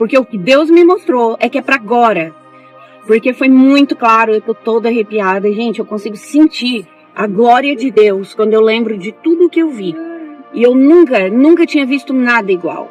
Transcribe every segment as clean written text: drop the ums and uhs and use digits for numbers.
Porque o que Deus me mostrou é que é para agora. Porque foi muito claro, eu tô toda arrepiada. Gente, eu consigo sentir a glória de Deus quando eu lembro de tudo que eu vi. E eu nunca tinha visto nada igual.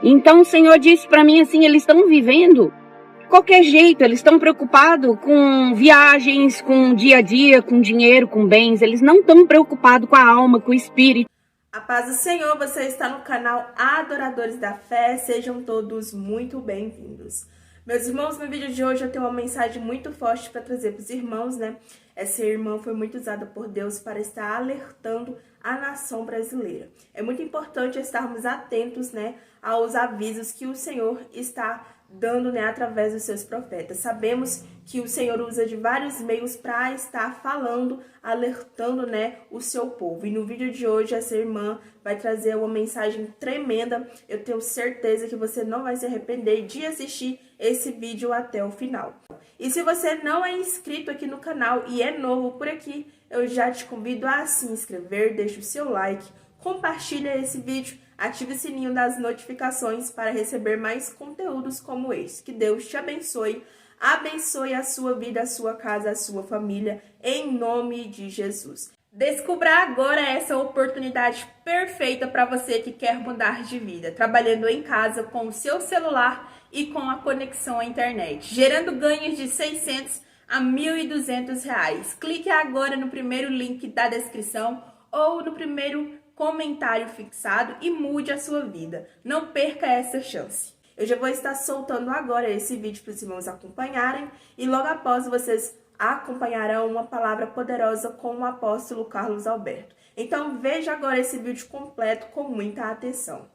Então o Senhor disse para mim assim, eles estão vivendo de qualquer jeito, eles estão preocupados com viagens, com dia a dia, com dinheiro, com bens. Eles não estão preocupados com a alma, com o espírito. A paz do Senhor, você está no canal Adoradores da Fé, sejam todos muito bem-vindos. Meus irmãos, no vídeo de hoje eu tenho uma mensagem muito forte para trazer para os irmãos, né? Essa irmã foi muito usada por Deus para estar alertando a nação brasileira. É muito importante estarmos atentos, né, aos avisos que o Senhor está dando, né, através dos seus profetas. Sabemos que o Senhor usa de vários meios para estar falando, alertando, né, o seu povo. E no vídeo de hoje essa irmã vai trazer uma mensagem tremenda. Eu tenho certeza que você não vai se arrepender de assistir esse vídeo até o final. E se você não é inscrito aqui no canal e é novo por aqui, eu já te convido a se inscrever, deixa o seu like, compartilha esse vídeo, ative o sininho das notificações para receber mais conteúdos como esse. Que Deus te abençoe, abençoe a sua vida, a sua casa, a sua família, em nome de Jesus. Descubra agora essa oportunidade perfeita para você que quer mudar de vida, trabalhando em casa com o seu celular e com a conexão à internet, gerando ganhos de 600 a R$ 1.200. Clique agora no primeiro link da descrição ou no primeiro comentário fixado e mude a sua vida. Não perca essa chance. Eu já vou estar soltando agora esse vídeo para os irmãos acompanharem e logo após vocês acompanharão uma palavra poderosa com o apóstolo Carlos Alberto. Então veja agora esse vídeo completo com muita atenção.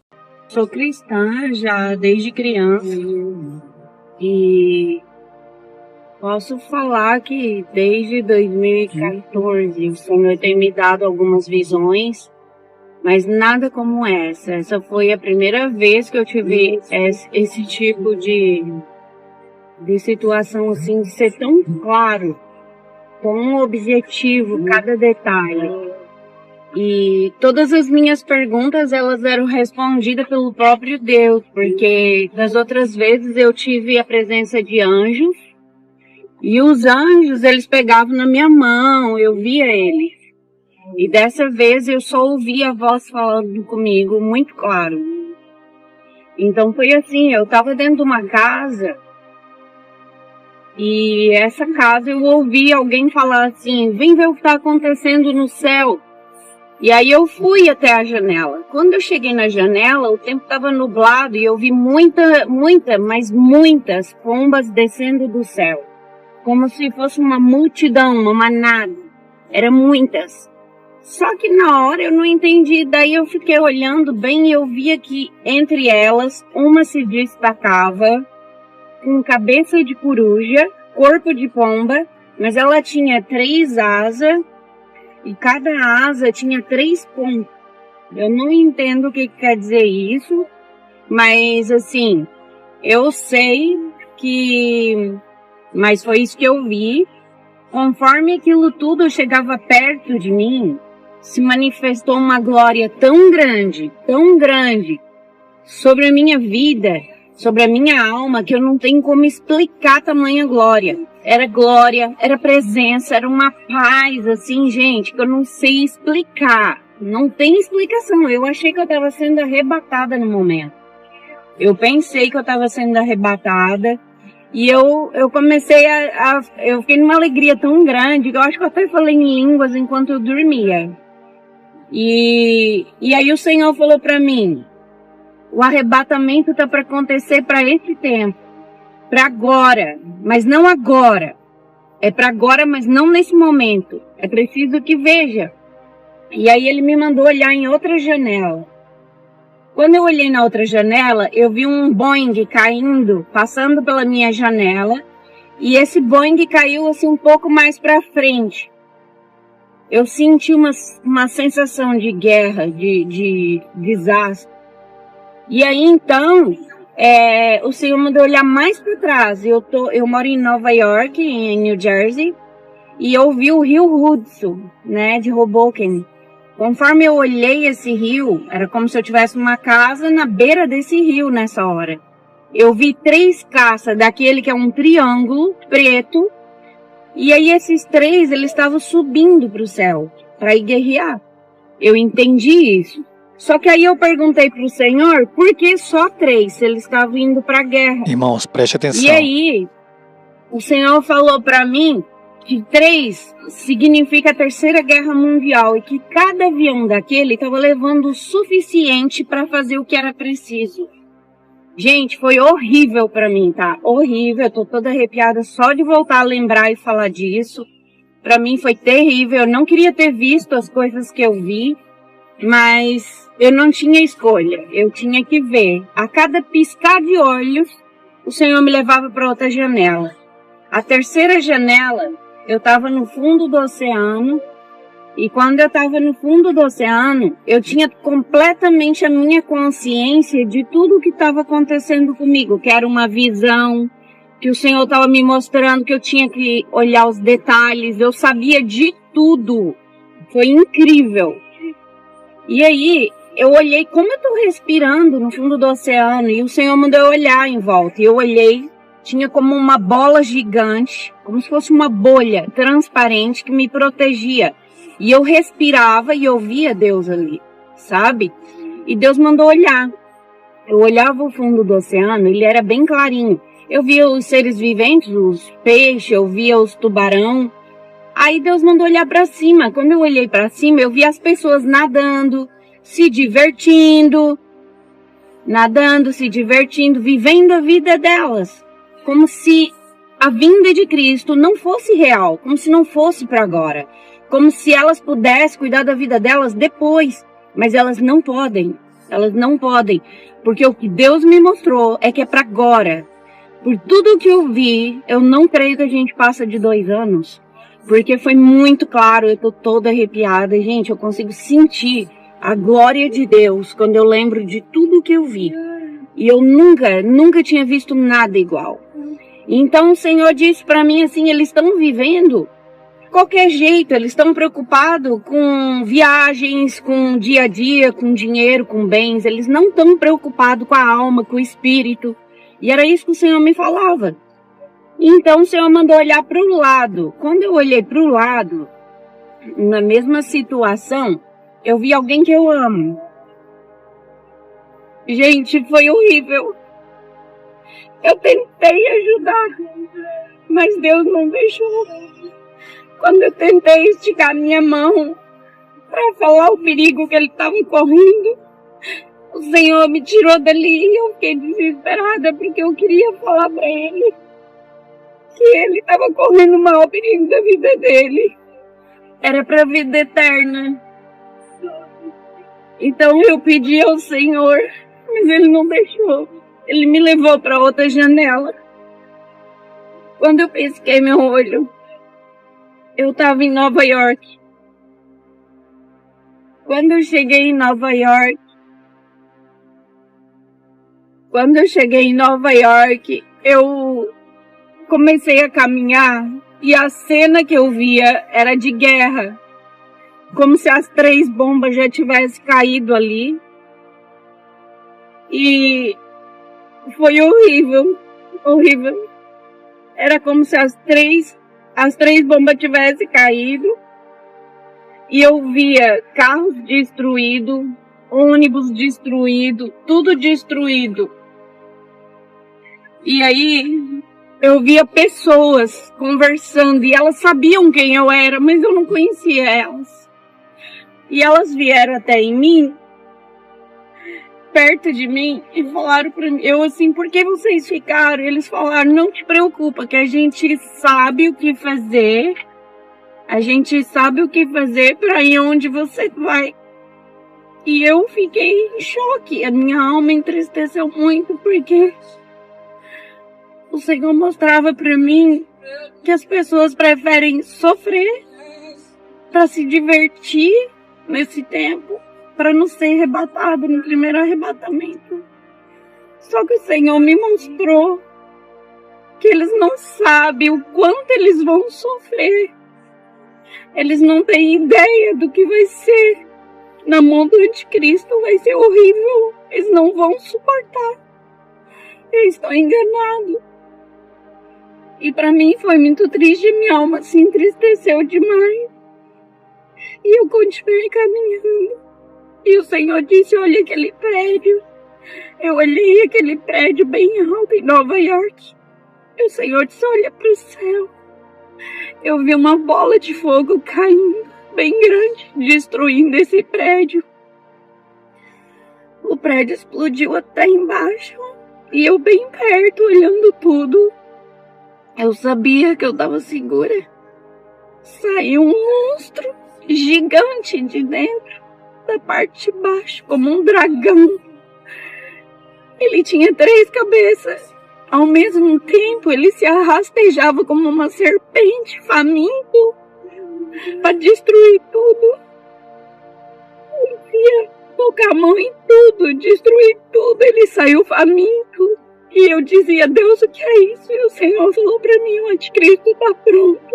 Sou cristã já desde criança e posso falar que desde 2014 o Senhor tem me dado algumas visões, mas nada como essa. Essa foi a primeira vez que eu tive esse tipo de situação assim, de ser tão claro, tão objetivo, cada detalhe. E todas as minhas perguntas, elas eram respondidas pelo próprio Deus, porque das outras vezes eu tive a presença de anjos, e os anjos, eles pegavam na minha mão, eu via eles. E dessa vez eu só ouvi a voz falando comigo, muito claro. Então foi assim, eu estava dentro de uma casa, e essa casa eu ouvi alguém falar assim, vem ver o que está acontecendo no céu. E aí eu fui até a janela. Quando eu cheguei na janela, o tempo estava nublado e eu vi mas muitas pombas descendo do céu. Como se fosse uma multidão, uma manada. Eram muitas. Só que na hora eu não entendi. Daí eu fiquei olhando bem e eu via que entre elas, uma se destacava com cabeça de coruja, corpo de pomba, mas ela tinha 3 asas. E cada asa tinha 3 pontos. Eu não entendo o que quer dizer isso, mas assim, eu sei que... Mas foi isso que eu vi. Conforme aquilo tudo chegava perto de mim, se manifestou uma glória tão grande, sobre a minha vida, sobre a minha alma, que eu não tenho como explicar tamanha glória. Era glória, era presença, era uma paz, assim, gente, que eu não sei explicar. Não tem explicação. Eu achei que eu estava sendo arrebatada no momento. Eu pensei que eu estava sendo arrebatada. E eu comecei eu fiquei numa alegria tão grande, que eu acho que eu até falei em línguas enquanto eu dormia. E aí o Senhor falou para mim, o arrebatamento está para acontecer para esse tempo. Para agora, mas não agora. É para agora, mas não nesse momento. É preciso que veja. E aí ele me mandou olhar em outra janela. Quando eu olhei na outra janela, eu vi um Boeing caindo, passando pela minha janela. E esse Boeing caiu assim um pouco mais para frente. Eu senti uma sensação de guerra, de desastre. E aí então... o Senhor mandou olhar mais para trás. Eu moro em Nova York, em New Jersey, e eu vi o rio Hudson, né, de Hoboken. Conforme eu olhei esse rio, era como se eu tivesse uma casa na beira desse rio nessa hora. eu vi 3 caças, daquele que é um triângulo preto, e aí esses 3, eles estavam subindo para o céu, para ir guerrear. Eu entendi isso. Só que aí eu perguntei para o Senhor, por que só 3, se eles estavam indo para a guerra? Irmãos, preste atenção. E aí, o Senhor falou para mim que 3 significa a Terceira Guerra Mundial e que cada avião daquele estava levando o suficiente para fazer o que era preciso. Gente, foi horrível para mim, tá? Horrível, eu tô toda arrepiada só de voltar a lembrar e falar disso. Para mim foi terrível, eu não queria ter visto as coisas que eu vi, mas eu não tinha escolha, eu tinha que ver. A cada piscar de olhos, o Senhor me levava para outra janela. A terceira janela, eu estava no fundo do oceano, e quando eu estava no fundo do oceano, eu tinha completamente a minha consciência de tudo o que estava acontecendo comigo, que era uma visão, que o Senhor estava me mostrando que eu tinha que olhar os detalhes, eu sabia de tudo. Foi incrível. E aí, eu olhei como eu estou respirando no fundo do oceano, e o Senhor mandou eu olhar em volta, e eu olhei, tinha como uma bola gigante, como se fosse uma bolha transparente que me protegia. E eu respirava e eu via Deus ali, sabe? E Deus mandou olhar. Eu olhava o fundo do oceano, ele era bem clarinho. Eu via os seres viventes, os peixes, eu via os tubarão. Aí Deus mandou olhar para cima. Quando eu olhei para cima, eu vi as pessoas nadando, se divertindo, vivendo a vida delas. Como se a vinda de Cristo não fosse real, como se não fosse para agora. Como se elas pudessem cuidar da vida delas depois, mas elas não podem, porque o que Deus me mostrou é que é para agora. Por tudo que eu vi, eu não creio que a gente passa de 2 anos, porque foi muito claro, eu tô toda arrepiada, gente, eu consigo sentir a glória de Deus quando eu lembro de tudo que eu vi, e eu nunca tinha visto nada igual. Então o Senhor disse para mim assim, eles estão vivendo qualquer jeito, eles estão preocupados com viagens, com dia a dia, com dinheiro, com bens, eles não estão preocupados com a alma, com o espírito. E era isso que o Senhor me falava. Então o Senhor mandou olhar para o lado. Quando eu olhei para o lado, na mesma situação, eu vi alguém que eu amo. Gente, foi horrível. Eu tentei ajudar, mas Deus não deixou. Quando eu tentei esticar minha mão para falar o perigo que ele estava correndo, o Senhor me tirou dali e eu fiquei desesperada porque eu queria falar para ele que ele estava correndo o maior perigo da vida dele. Era para a vida eterna. Então eu pedi ao Senhor, mas ele não deixou. Ele me levou para outra janela. Quando eu pisquei meu olho, eu estava em Nova York. Quando eu cheguei em Nova York, eu comecei a caminhar e a cena que eu via era de guerra. Como se as 3 bombas já tivessem caído ali. E foi horrível, horrível. Era como se as três bombas tivessem caído. E eu via carros destruídos, ônibus destruído, tudo destruído. E aí eu via pessoas conversando e elas sabiam quem eu era, mas eu não conhecia elas. E elas vieram até em mim, perto de mim, e falaram pra mim, eu assim, por que vocês ficaram? Eles falaram, não te preocupa, que a gente sabe o que fazer. A gente sabe o que fazer para ir onde você vai. E eu fiquei em choque. A minha alma entristeceu muito porque o Senhor mostrava para mim que as pessoas preferem sofrer para se divertir nesse tempo, para não ser arrebatado no primeiro arrebatamento. Só que o Senhor me mostrou que eles não sabem o quanto eles vão sofrer. Eles não têm ideia do que vai ser. Na mão do anticristo vai ser horrível. Eles não vão suportar. Eu estou enganado. E para mim foi muito triste, minha alma se entristeceu demais. E eu continuei caminhando. E o Senhor disse, olha aquele prédio. Eu olhei aquele prédio bem alto em Nova York. E o Senhor disse, olha para o céu. Eu vi uma bola de fogo caindo, bem grande, destruindo esse prédio. O prédio explodiu até embaixo. E eu bem perto, olhando tudo. Eu sabia que eu estava segura. Saiu um monstro gigante de dentro, da parte de baixo, como um dragão. Ele tinha 3 cabeças. Ao mesmo tempo, ele se arrastejava como uma serpente, faminto, para destruir tudo. Ele ia colocar a mão em tudo, destruir tudo. Ele saiu faminto. E eu dizia, Deus, o que é isso? E o Senhor falou para mim, o anticristo está pronto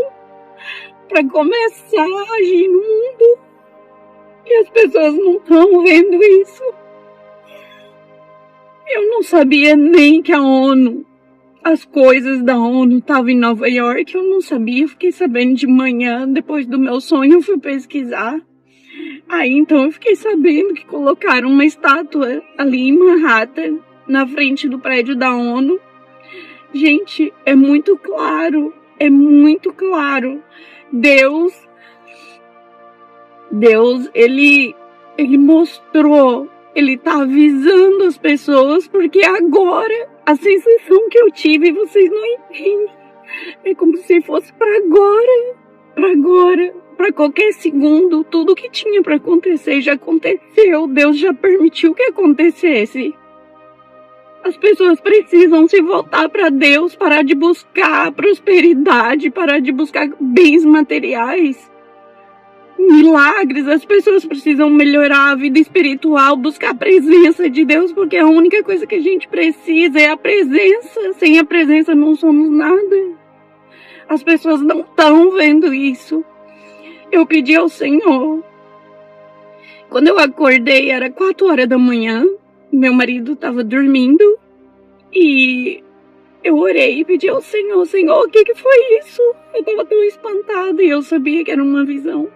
para começar a agir no mundo. E as pessoas não estão vendo isso. Eu não sabia nem que a ONU, as coisas da ONU estavam em Nova York. Eu não sabia, fiquei sabendo de manhã, depois do meu sonho eu fui pesquisar. Aí então eu fiquei sabendo que colocaram uma estátua ali em Manhattan, na frente do prédio da ONU. Gente, é muito claro, Deus, ele mostrou, ele tá avisando as pessoas, porque agora, a sensação que eu tive, vocês não entendem, é como se fosse para agora, para qualquer segundo, tudo que tinha para acontecer já aconteceu, Deus já permitiu que acontecesse. As pessoas precisam se voltar para Deus, parar de buscar prosperidade, parar de buscar bens materiais, milagres. As pessoas precisam melhorar a vida espiritual, buscar a presença de Deus, porque a única coisa que a gente precisa é a presença. Sem a presença não somos nada. As pessoas não estão vendo isso. Eu pedi ao Senhor. Quando eu acordei, era 4 horas da manhã. Meu marido estava dormindo e eu orei e pedi ao Senhor, Senhor, o que foi isso? Eu estava tão espantada e eu sabia que era uma visão.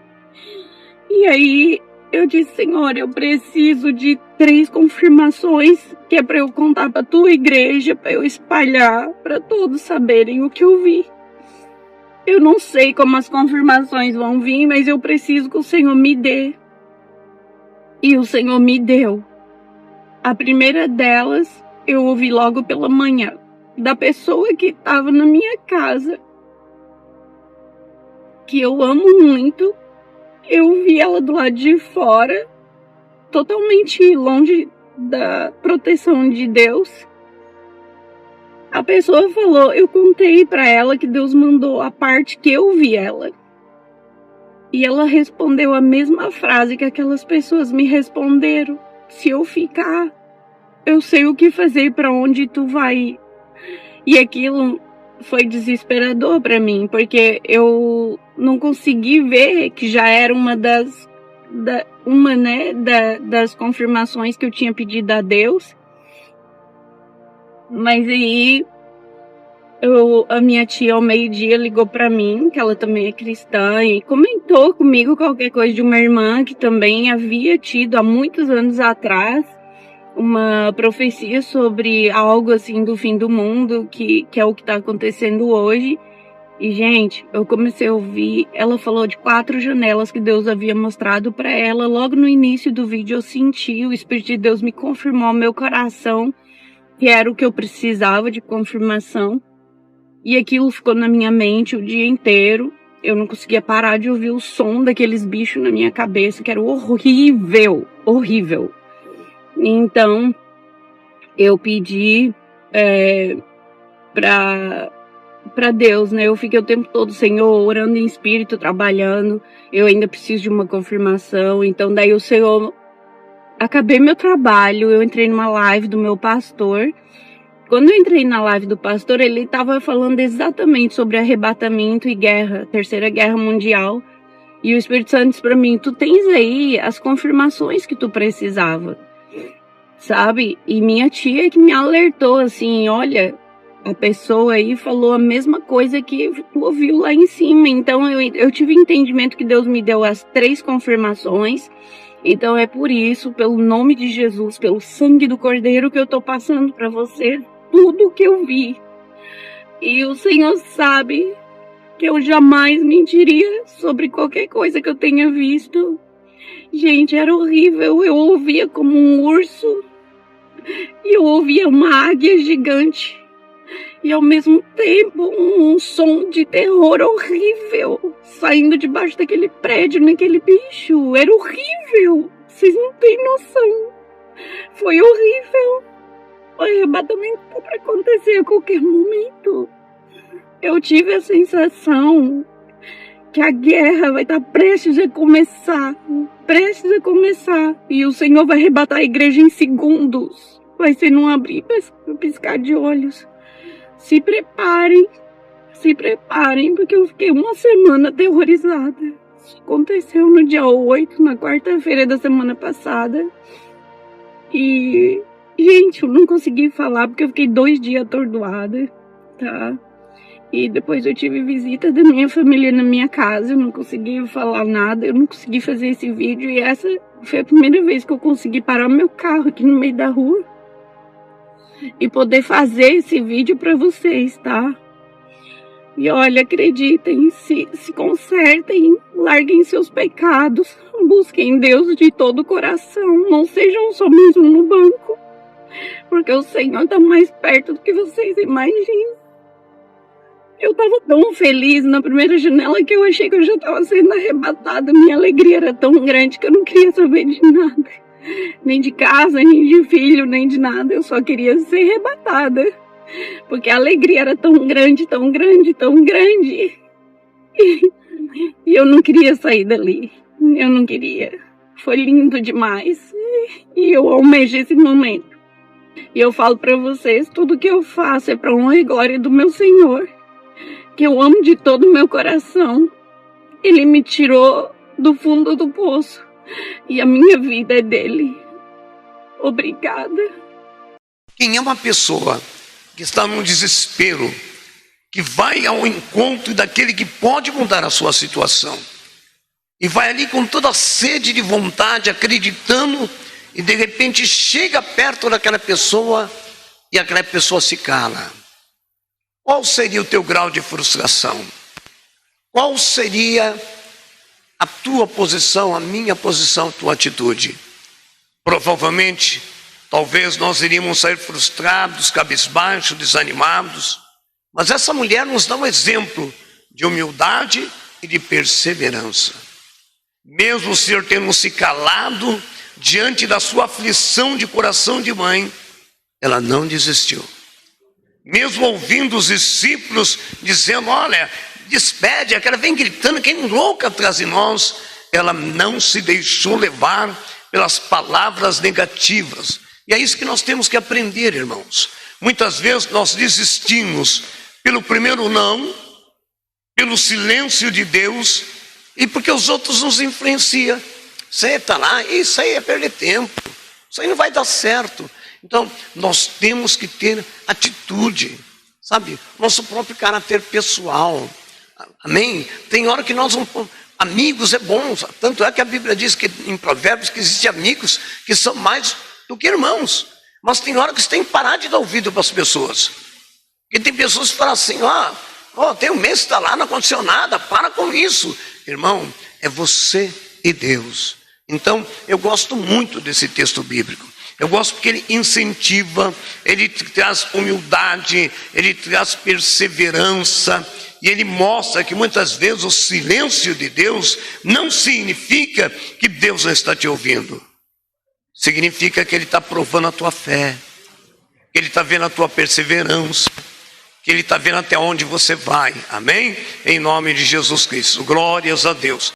E aí eu disse, Senhor, eu preciso de 3 confirmações que é para eu contar para a tua igreja, para eu espalhar, para todos saberem o que eu vi. Eu não sei como as confirmações vão vir, mas eu preciso que o Senhor me dê. E o Senhor me deu. A primeira delas, eu ouvi logo pela manhã, da pessoa que estava na minha casa, que eu amo muito. Eu vi ela do lado de fora, totalmente longe da proteção de Deus. A pessoa falou, eu contei para ela que Deus mandou a parte que eu vi ela. E ela respondeu a mesma frase que aquelas pessoas me responderam. Se eu ficar, eu sei o que fazer, para onde tu vai. E aquilo foi desesperador para mim, porque eu não consegui ver que já era uma das confirmações que eu tinha pedido a Deus. Mas aí a minha tia ao meio-dia ligou para mim, que ela também é cristã, e comentou comigo qualquer coisa de uma irmã que também havia tido há muitos anos atrás uma profecia sobre algo assim do fim do mundo, que é o que está acontecendo hoje. E gente, eu comecei a ouvir, ela falou de 4 janelas que Deus havia mostrado para ela. Logo no início do vídeo eu senti, o Espírito de Deus me confirmou ao meu coração que era o que eu precisava de confirmação. E aquilo ficou na minha mente o dia inteiro. Eu não conseguia parar de ouvir o som daqueles bichos na minha cabeça, que era horrível, horrível. Então, eu pedi para Deus, né? Eu fiquei o tempo todo, Senhor, orando em espírito, trabalhando. Eu ainda preciso de uma confirmação. Então, daí o Senhor... Acabei meu trabalho, eu entrei numa live do meu pastor. Quando eu entrei na live do pastor, ele estava falando exatamente sobre arrebatamento e guerra, Terceira Guerra Mundial. E o Espírito Santo disse para mim, tu tens aí as confirmações que tu precisava. sabe? E minha tia que me alertou assim, olha, a pessoa aí falou a mesma coisa que tu ouviu lá em cima. Então eu tive entendimento que Deus me deu as 3 confirmações. Então é por isso, pelo nome de Jesus, pelo sangue do Cordeiro, que eu tô passando para você tudo que eu vi. E o Senhor sabe que eu jamais mentiria sobre qualquer coisa que eu tenha visto. Gente, era horrível. Eu ouvia como um urso e eu ouvia uma águia gigante. E ao mesmo tempo um som de terror horrível saindo debaixo daquele prédio, naquele bicho. Era horrível. Vocês não têm noção. Foi horrível. O arrebatamento tá para acontecer a qualquer momento. Eu tive a sensação que a guerra vai estar prestes a começar. Prestes a começar. E o Senhor vai arrebatar a igreja em segundos. Vai ser num abrir e piscar de olhos. Se preparem, porque eu fiquei uma semana aterrorizada. Isso aconteceu no dia 8, na quarta-feira da semana passada. E, gente, eu não consegui falar porque eu fiquei 2 dias atordoada, tá? E depois eu tive visita da minha família na minha casa, eu não consegui falar nada, eu não consegui fazer esse vídeo. E essa foi a primeira vez que eu consegui parar meu carro aqui no meio da rua e poder fazer esse vídeo para vocês, tá? E olha, acreditem, se consertem, larguem seus pecados, busquem Deus de todo o coração, não sejam só mais um no banco, porque o Senhor está mais perto do que vocês imaginam. Eu estava tão feliz na primeira janela que eu achei que eu já estava sendo arrebatada. Minha alegria era tão grande que eu não queria saber de nada. Nem de casa, nem de filho, nem de nada. Eu só queria ser arrebatada. Porque a alegria era tão grande, tão grande, tão grande. E eu não queria sair dali. Eu não queria. Foi lindo demais. E eu almejo esse momento. E eu falo para vocês, tudo que eu faço é para honra e glória do meu Senhor, que eu amo de todo o meu coração. Ele me tirou do fundo do poço. E a minha vida é dele. Obrigada. Quem é uma pessoa que está num desespero, que vai ao encontro daquele que pode mudar a sua situação, e vai ali com toda a sede de vontade, acreditando, e de repente chega perto daquela pessoa e aquela pessoa se cala. Qual seria o teu grau de frustração? Qual seria a tua posição, a minha posição, a tua atitude? Provavelmente, talvez nós iríamos sair frustrados, cabisbaixos, desanimados. Mas essa mulher nos dá um exemplo de humildade e de perseverança. Mesmo o Senhor tendo se calado diante da sua aflição de coração de mãe, ela não desistiu. Mesmo ouvindo os discípulos dizendo, olha, despede, aquela vem gritando, quem louca atrás de nós, ela não se deixou levar pelas palavras negativas. E é isso que nós temos que aprender, irmãos. Muitas vezes nós desistimos pelo primeiro não, pelo silêncio de Deus e porque os outros nos influenciam. Você está lá, isso aí é perder tempo, isso aí não vai dar certo. Então, nós temos que ter atitude, sabe? Nosso próprio caráter pessoal. Amém? Tem hora que nós não... Amigos é bom, tanto é que a Bíblia diz que em Provérbios que existem amigos que são mais do que irmãos. Mas tem hora que você tem que parar de dar ouvido para as pessoas. Porque tem pessoas que falam assim, tem um mês que está lá, não aconteceu nada, para com isso. Irmão, é você e Deus. Então, eu gosto muito desse texto bíblico. Eu gosto porque ele incentiva, ele traz humildade, ele traz perseverança, e ele mostra que muitas vezes o silêncio de Deus não significa que Deus não está te ouvindo. Significa que ele está provando a tua fé, que ele está vendo a tua perseverança, que ele está vendo até onde você vai. Amém? Em nome de Jesus Cristo. Glórias a Deus.